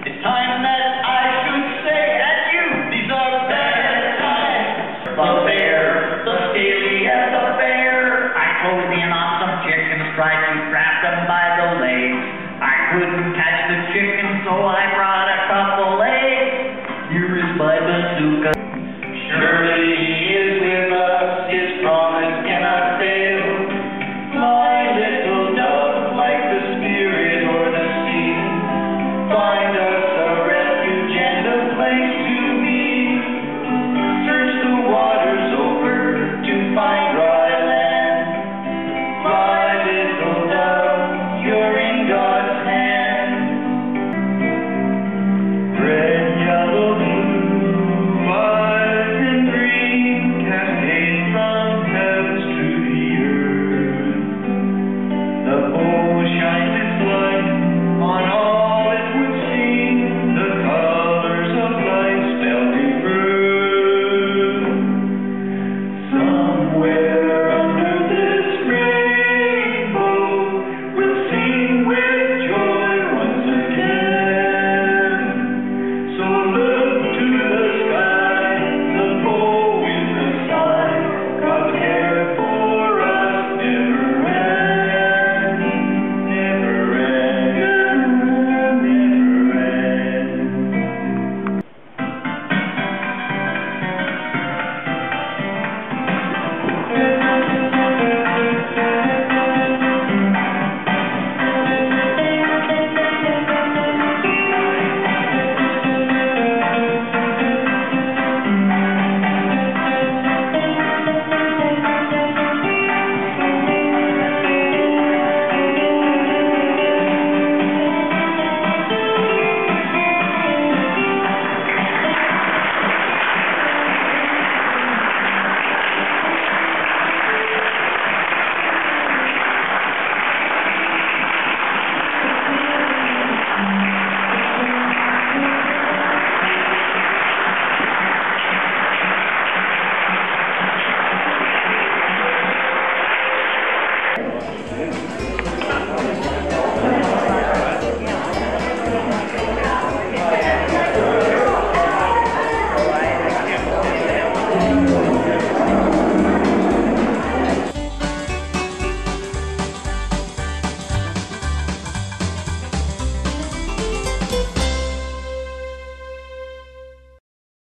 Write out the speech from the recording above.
It's time that I should say adieu. These are bad times. The bear, the scaly as a bear. I closed in on some chickens, tried to trap them by the legs. I couldn't catch the chickens, so I brought a couple eggs. Here is my bazooka. Surely he is with us, his promise cannot fail. My little dove, like the spirit or the sea, find us a refuge and a place to be. Search the waters over to find dry land. My little dove, you're in God's hand. Red, yellow, blue, violet and green, cascade from heavens to the earth. The bow shines its light on all it would seem. The colors of light spell rebirth. Somewhere under this rainbow, we'll sing with joy once again. So look to the sky, the bow is the sign. God's care for us never ends, never ends, never ends.